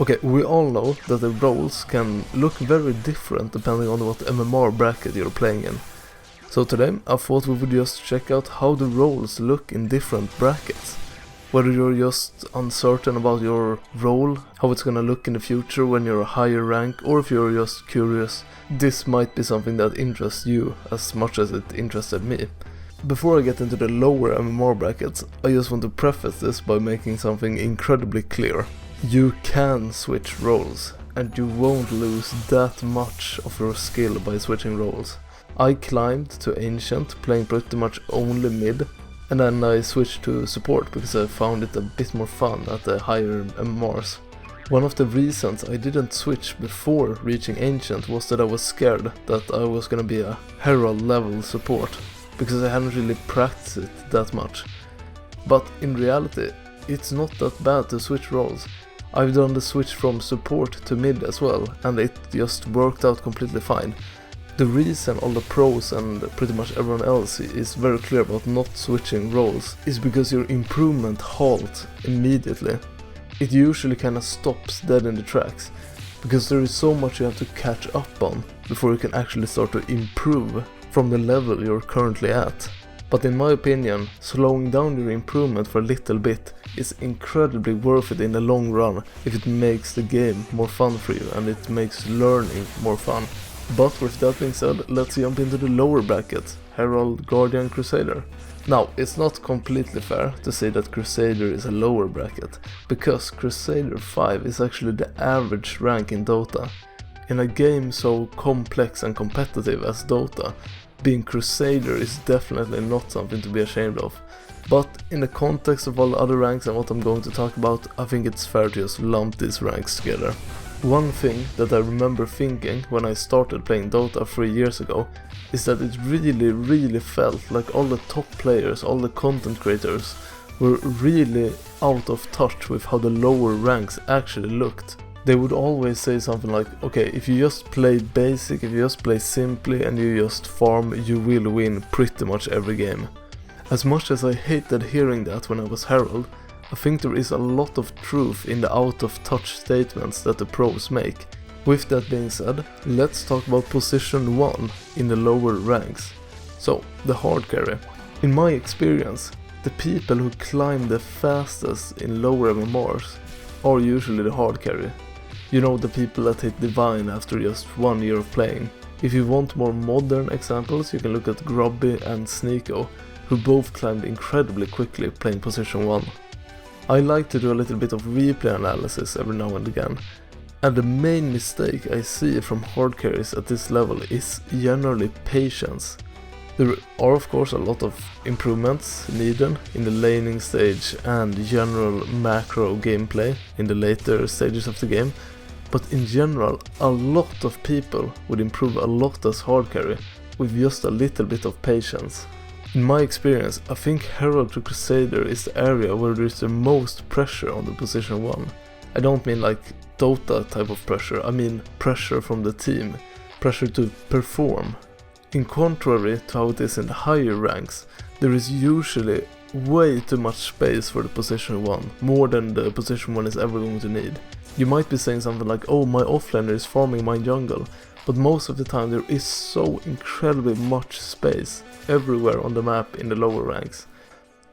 Okay, we all know that the roles can look very different depending on what MMR bracket you're playing in. So today I thought we would just check out how the roles look in different brackets. Whether you're just uncertain about your role, how it's gonna look in the future when you're a higher rank, or if you're just curious, this might be something that interests you as much as it interested me. Before I get into the lower MMR brackets, I just want to preface this by making something incredibly clear. You can switch roles, and you won't lose that much of your skill by switching roles. I climbed to Ancient, playing pretty much only mid, and then I switched to support because I found it a bit more fun at the higher MMRs. One of the reasons I didn't switch before reaching Ancient was that I was scared that I was gonna be a Herald level support, because I hadn't really practiced it that much. But in reality, it's not that bad to switch roles. I've done the switch from support to mid as well, and it just worked out completely fine. The reason all the pros and pretty much everyone else is very clear about not switching roles is because your improvement halts immediately. It usually kinda stops dead in the tracks, because there is so much you have to catch up on before you can actually start to improve from the level you're currently at. But in my opinion, slowing down your improvement for a little bit is incredibly worth it in the long run if it makes the game more fun for you and it makes learning more fun. But with that being said, let's jump into the lower bracket, Herald, Guardian, Crusader. Now, it's not completely fair to say that Crusader is a lower bracket, because Crusader 5 is actually the average rank in Dota. In a game so complex and competitive as Dota, being Crusader is definitely not something to be ashamed of. But in the context of all the other ranks and what I'm going to talk about, I think it's fair to just lump these ranks together. One thing that I remember thinking when I started playing Dota 3 years ago is that it really felt like all the top players, all the content creators, were really out of touch with how the lower ranks actually looked. They would always say something like, okay, if you just play basic, if you just play simply and you just farm, you will win pretty much every game. As much as I hated hearing that when I was Herald, I think there is a lot of truth in the out of touch statements that the pros make. With that being said, let's talk about position 1 in the lower ranks. So, the hard carry. In my experience, the people who climb the fastest in lower MMRs are usually the hard carry. You know, the people that hit Divine after just 1 year of playing. If you want more modern examples, you can look at Grubby and Sneeko, who both climbed incredibly quickly playing position 1. I like to do a little bit of replay analysis every now and again, and the main mistake I see from hard carries at this level is generally patience. There are of course a lot of improvements needed in the laning stage and general macro gameplay in the later stages of the game, but in general a lot of people would improve a lot as hard carry with just a little bit of patience. In my experience, I think Herald to Crusader is the area where there is the most pressure on the position 1. I don't mean like Dota type of pressure, I mean pressure from the team, pressure to perform. In contrary to how it is in the higher ranks, there is usually way too much space for the position 1, more than the position 1 is ever going to need. You might be saying something like, oh, my offlaner is farming my jungle, but most of the time there is so incredibly much space everywhere on the map in the lower ranks.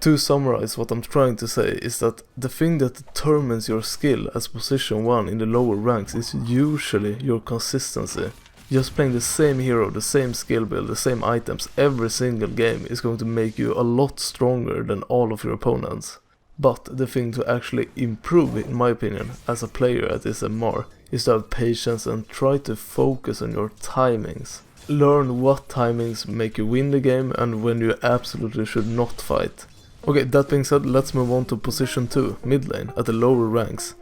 To summarize, what I'm trying to say is that the thing that determines your skill as position 1 in the lower ranks is usually your consistency. Just playing the same hero, the same skill build, the same items every single game is going to make you a lot stronger than all of your opponents. But the thing to actually improve, in my opinion, as a player at this MMR is to have patience and try to focus on your timings. Learn what timings make you win the game and when you absolutely should not fight. Okay, that being said, let's move on to position 2, mid lane, at the lower ranks.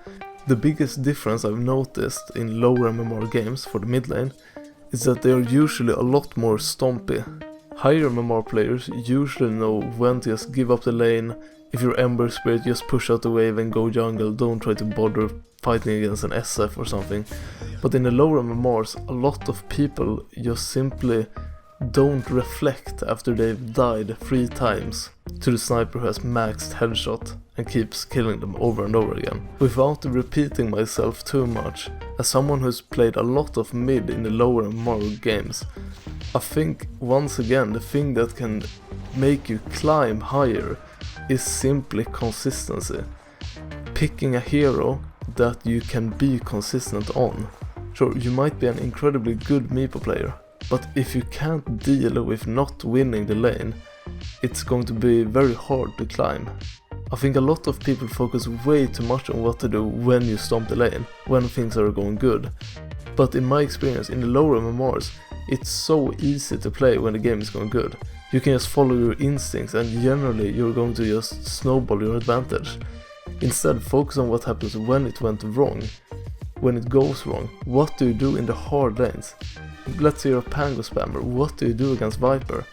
The biggest difference I've noticed in lower MMR games for the mid lane is that they are usually a lot more stompy. Higher MMR players usually know when to just give up the lane. If you're Ember Spirit, just push out the wave and go jungle, don't try to bother fighting against an SF or something. But in the lower MMRs, a lot of people just simply don't reflect after they've died 3 times to the sniper who has maxed headshot and keeps killing them over and over again. Without repeating myself too much, as someone who's played a lot of mid in the lower MMR games, I think once again the thing that can make you climb higher is simply consistency. Picking a hero that you can be consistent on. Sure, you might be an incredibly good meeple player, but if you can't deal with not winning the lane, it's going to be very hard to climb. I think a lot of people focus way too much on what to do when you stomp the lane, when things are going good. But in my experience, in the lower MMRs, it's so easy to play when the game is going good. You can just follow your instincts and generally you're going to just snowball your advantage. Instead, focus on what happens when it went wrong. When it goes wrong, what do you do in the hard lanes? Let's say you're a Pango spammer, what do you do against Viper?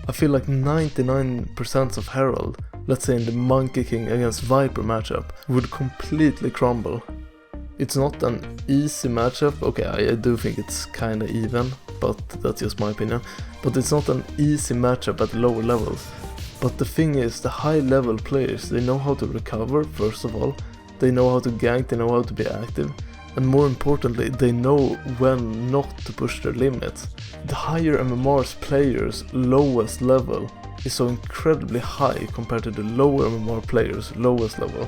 I feel like 99% of Herald, let's say in the Monkey King against Viper matchup, would completely crumble. It's not an easy matchup, okay, I do think it's kinda even, but that's just my opinion. But it's not an easy matchup at lower levels. But the thing is, the high level players, they know how to recover, first of all. They know how to gank, they know how to be active. And more importantly, they know when not to push their limits. The higher MMR's players' lowest level is so incredibly high compared to the lower MMR players' lowest level.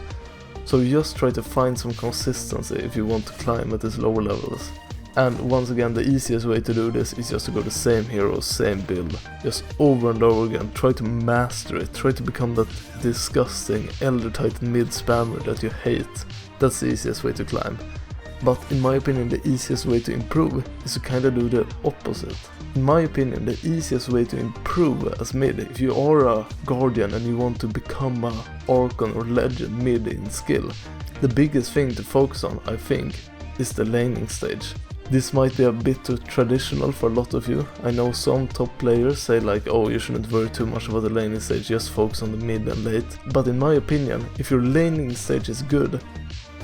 So you just try to find some consistency if you want to climb at these lower levels. And once again, the easiest way to do this is just to go the same hero, same build, just over and over again. Try to master it, try to become that disgusting Elder Titan mid spammer that you hate. That's the easiest way to climb. But in my opinion, the easiest way to improve is to kinda do the opposite. In my opinion, the easiest way to improve as mid, if you are a Guardian and you want to become a Archon or Legend mid in skill, the biggest thing to focus on, I think, is the laning stage. This might be a bit too traditional for a lot of you. I know some top players say like, oh, you shouldn't worry too much about the laning stage, just focus on the mid and late. But in my opinion, if your laning stage is good,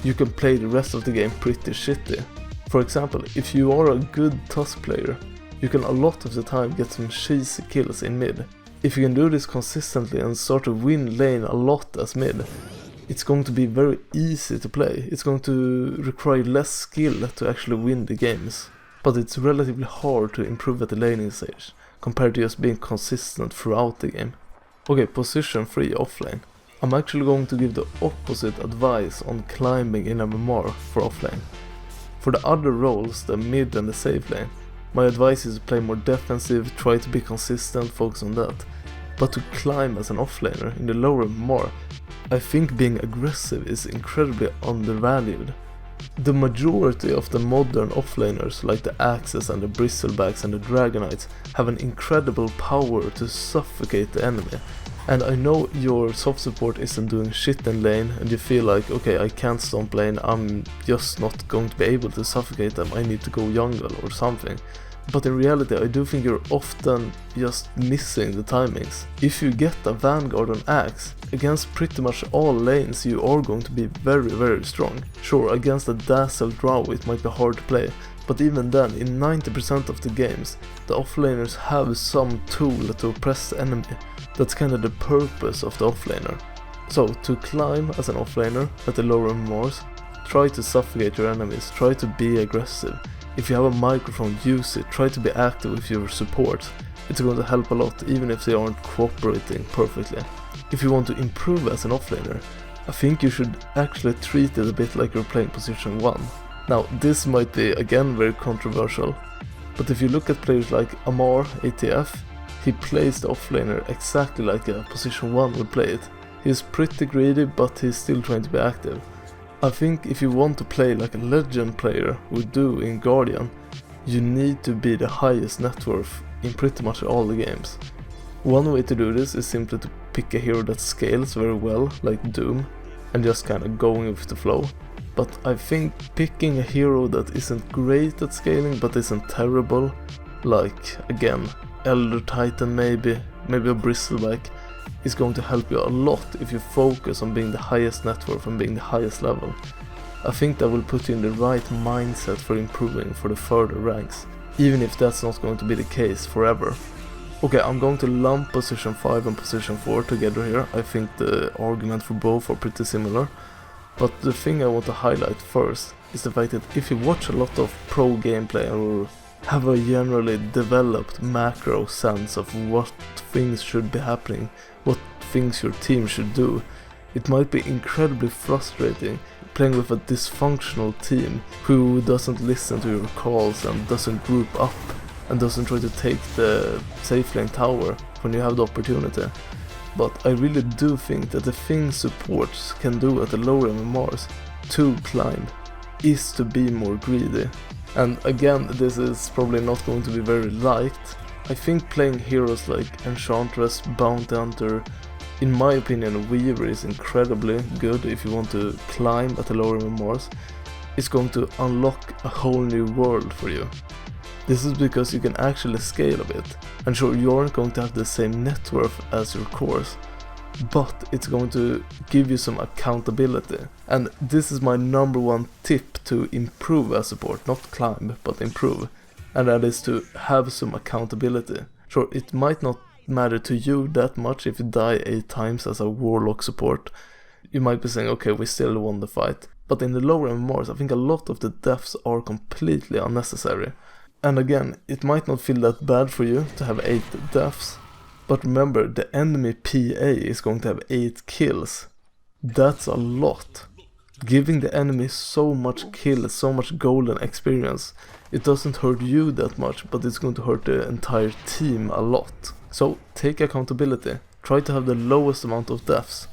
you can play the rest of the game pretty shitty. For example, if you are a good Tusk player, you can a lot of the time get some cheesy kills in mid. If you can do this consistently and start to win lane a lot as mid, it's going to be very easy to play. It's going to require less skill to actually win the games. But it's relatively hard to improve at the laning stage, compared to just being consistent throughout the game. Okay, position 3 offlane. I'm actually going to give the opposite advice on climbing in MMR for offlane. For the other roles, the mid and the safe lane, my advice is to play more defensive, try to be consistent, focus on that. But to climb as an offlaner in the lower MMR, I think being aggressive is incredibly undervalued. The majority of the modern offlaners, like the Axes and the Bristlebacks and the Dragonites, have an incredible power to suffocate the enemy. And I know your soft support isn't doing shit in lane and you feel like, okay, I can't stomp lane, I'm just not going to be able to suffocate them, I need to go jungle or something. But in reality, I do think you're often just missing the timings. If you get a Vanguard on Axe, against pretty much all lanes you are going to be very strong. Sure, against a Dazzle Drow it might be hard to play, but even then, in 90% of the games, the offlaners have some tool to oppress the enemy. That's kind of the purpose of the offlaner. So, to climb as an offlaner at the lower MMRs, try to suffocate your enemies, try to be aggressive. If you have a microphone, use it, try to be active with your support. It's going to help a lot, even if they aren't cooperating perfectly. If you want to improve as an offlaner, I think you should actually treat it a bit like you're playing position 1. Now, this might be again very controversial, but if you look at players like Amar, ATF, he plays the offlaner exactly like a position 1 would play it. He's pretty greedy, but he's still trying to be active. I think if you want to play like a legend player would do in Guardian, you need to be the highest net worth in pretty much all the games. One way to do this is simply to pick a hero that scales very well, like Doom, and just kinda going with the flow. But I think picking a hero that isn't great at scaling but isn't terrible, like again, Elder Titan maybe a Bristleback, is going to help you a lot if you focus on being the highest net worth and being the highest level. I think that will put you in the right mindset for improving for the further ranks. even if that's not going to be the case forever. Okay, I'm going to lump position 5 and position 4 together here. I think the argument for both are pretty similar. But the thing I want to highlight first is the fact that if you watch a lot of pro gameplay or have a generally developed macro sense of what things should be happening, what things your team should do, it might be incredibly frustrating playing with a dysfunctional team who doesn't listen to your calls and doesn't group up and doesn't try to take the safe lane tower when you have the opportunity. But I really do think that the thing supports can do at the lower MMRs to climb is to be more greedy. And again, this is probably not going to be very liked. I think playing heroes like Enchantress, Bounty Hunter, in my opinion Weaver is incredibly good if you want to climb at the lower MMRs. It's going to unlock a whole new world for you. This is because you can actually scale a bit, and sure, you aren't going to have the same net worth as your cores, but it's going to give you some accountability. And this is my number one tip to improve as support, not climb, but improve, and that is to have some accountability. Sure, it might not matter to you that much if you die 8 times as a warlock support. You might be saying, okay, we still won the fight, but in the lower MMRs I think a lot of the deaths are completely unnecessary. And again, it might not feel that bad for you to have 8 deaths, but remember, the enemy PA is going to have 8 kills. That's a lot. Giving the enemy so much kills, so much golden experience, it doesn't hurt you that much, but it's going to hurt the entire team a lot. So take accountability, try to have the lowest amount of deaths.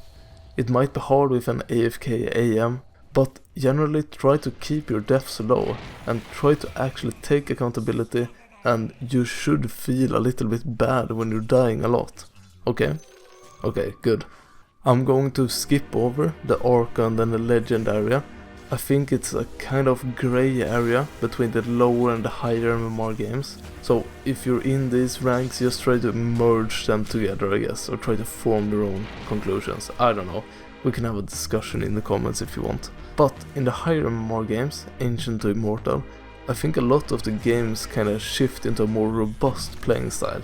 It might be hard with an AFK AM, but generally try to keep your deaths low and try to actually take accountability, and you should feel a little bit bad when you're dying a lot. Okay? Okay, good. I'm going to skip over the Archon and the Legend area. I think it's a kind of grey area between the lower and the higher MMR games. So if you're in these ranks, just try to merge them together, I guess, or try to form your own conclusions. I don't know. We can have a discussion in the comments if you want. But in the higher MMR games, Ancient to Immortal, I think a lot of the games kinda shift into a more robust playing style.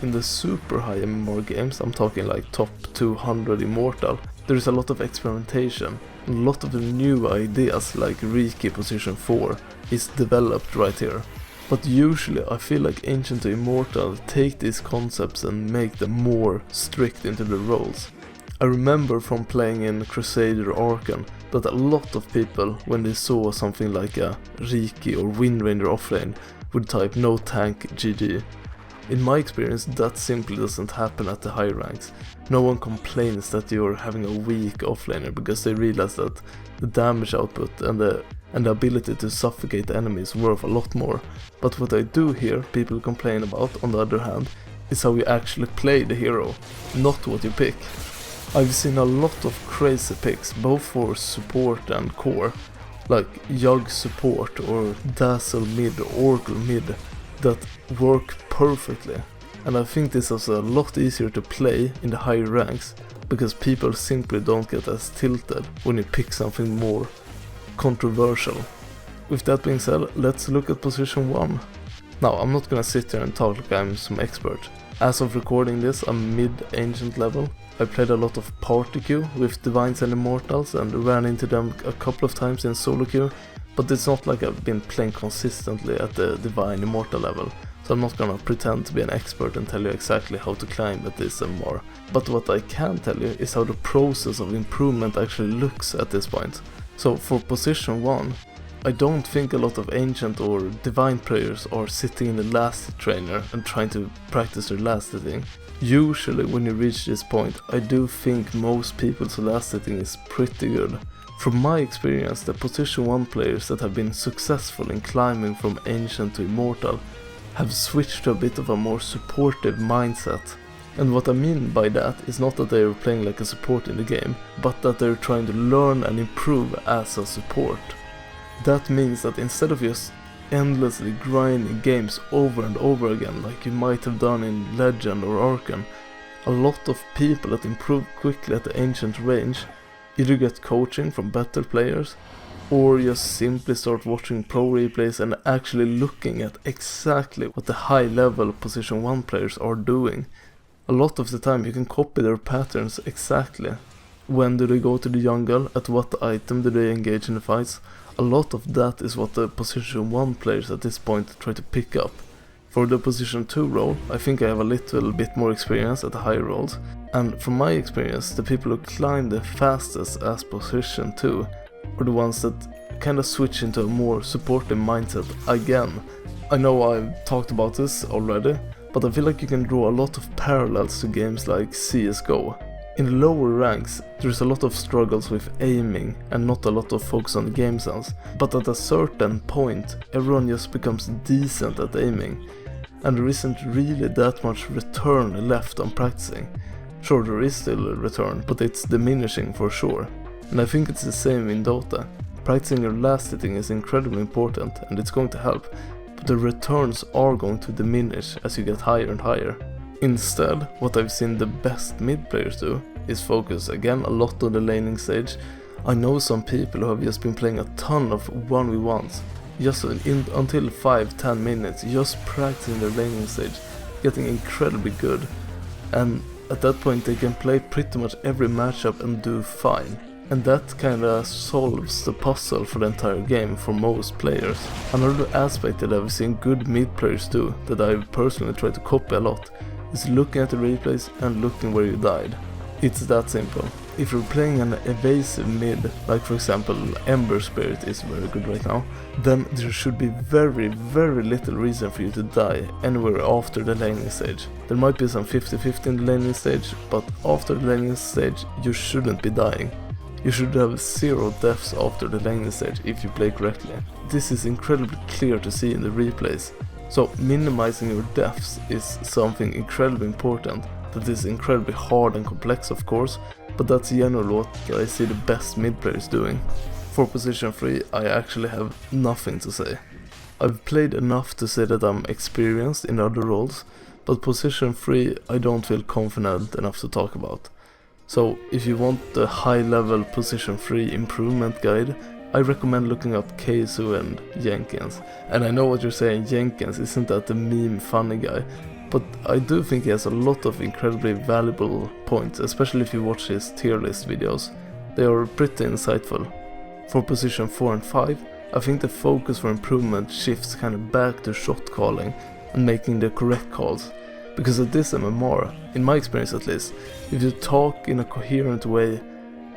In the super high MMR games, I'm talking like top 200 Immortal, there is a lot of experimentation. A lot of the new ideas like Riki position 4 is developed right here. But usually I feel like Ancient to Immortal take these concepts and make them more strict into the roles. I remember from playing in Crusader Archon that a lot of people, when they saw something like a Riki or Wind Ranger offlane, would type no tank GG. In my experience, that simply doesn't happen at the high ranks. No one complains that you're having a weak offlaner because they realize that the damage output and the ability to suffocate the enemy is worth a lot more. But what I do hear people complain about, on the other hand, is how you actually play the hero, not what you pick. I've seen a lot of crazy picks, both for support and core, like Yug support or Dazzle mid or Oracle mid, that work perfectly. And I think this is a lot easier to play in the higher ranks, because people simply don't get as tilted when you pick something more controversial. With that being said, let's look at position 1. Now, I'm not gonna sit here and talk like I'm some expert. As of recording this, I'm mid-ancient level. I played a lot of party queue with Divines and Immortals and ran into them a couple of times in solo queue, but it's not like I've been playing consistently at the Divine Immortal level, so I'm not gonna pretend to be an expert and tell you exactly how to climb at this MMR. But what I can tell you is how the process of improvement actually looks at this point. So for position 1, I don't think a lot of Ancient or Divine players are sitting in the last trainer and trying to practice their last hitting. Usually when you reach this point, I do think most people's last hitting is pretty good. From my experience, the position 1 players that have been successful in climbing from Ancient to Immortal have switched to a bit of a more supportive mindset. And what I mean by that is not that they are playing like a support in the game, but that they're trying to learn and improve as a support. That means that instead of just endlessly grinding games over and over again like you might have done in Legend or Archon, a lot of people that improve quickly at the Ancient range either get coaching from better players, or just simply start watching pro replays and actually looking at exactly what the high level position 1 players are doing. A lot of the time you can copy their patterns exactly. When do they go to the jungle, at what item do they engage in the fights? A lot of that is what the position 1 players at this point try to pick up. For the position 2 role, I think I have a little bit more experience at the higher roles, and from my experience, the people who climb the fastest as position 2 are the ones that kinda switch into a more supportive mindset again. I know I've talked about this already, but I feel like you can draw a lot of parallels to games like CSGO. In the lower ranks, there's a lot of struggles with aiming and not a lot of focus on the game sense, but at a certain point, everyone just becomes decent at aiming, and there isn't really that much return left on practicing. Sure, there is still a return, but it's diminishing for sure. And I think it's the same in Dota. Practicing your last hitting is incredibly important and it's going to help, but the returns are going to diminish as you get higher and higher. Instead, what I've seen the best mid players do is focus again a lot on the laning stage. I know some people who have just been playing a ton of 1v1s, just until 5-10 minutes, just practicing their laning stage, getting incredibly good, and at that point they can play pretty much every matchup and do fine. And that kinda solves the puzzle for the entire game for most players. Another aspect that I've seen good mid players do, that I've personally tried to copy a lot, is looking at the replays and looking where you died. It's that simple. If you're playing an evasive mid, like for example Ember Spirit is very good right now, then there should be very little reason for you to die anywhere after the laning stage. There might be some 50-50 in the laning stage, but after the laning stage you shouldn't be dying. You should have 0 deaths after the laning stage if you play correctly. This is incredibly clear to see in the replays. So minimizing your deaths is something incredibly important. That is incredibly hard and complex of course, but that's generally what I see the best mid players doing. For position 3 I actually have nothing to say. I've played enough to say that I'm experienced in other roles, but position 3 I don't feel confident enough to talk about. So if you want the high level position 3 improvement guide, I recommend looking up KSU and Jenkins. And I know what you're saying, Jenkins isn't that the meme funny guy, but I do think he has a lot of incredibly valuable points, especially if you watch his tier list videos. They are pretty insightful. For position 4 and 5, I think the focus for improvement shifts kind of back to shot calling and making the correct calls. Because at this MMR, in my experience at least, if you talk in a coherent way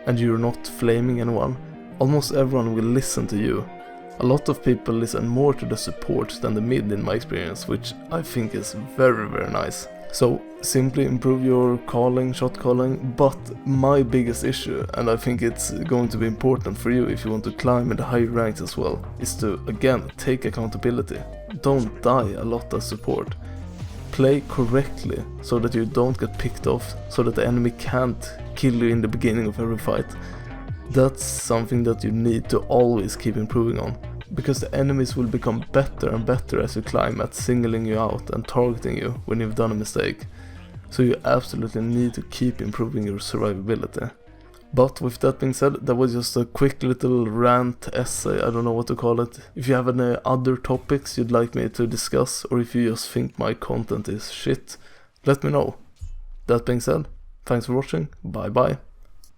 and you're not flaming anyone, almost everyone will listen to you. A lot of people listen more to the support than the mid in my experience, which I think is very nice. So simply improve your calling, shot calling, but my biggest issue, and I think it's going to be important for you if you want to climb in the higher ranks as well, is to again take accountability. Don't die a lot as support. Play correctly so that you don't get picked off, so that the enemy can't kill you in the beginning of every fight. That's something that you need to always keep improving on, because the enemies will become better and better as you climb at singling you out and targeting you when you've done a mistake. So you absolutely need to keep improving your survivability. But with that being said, that was just a quick little rant essay, I don't know what to call it. If you have any other topics you'd like me to discuss, or if you just think my content is shit, let me know. That being said, thanks for watching, bye bye.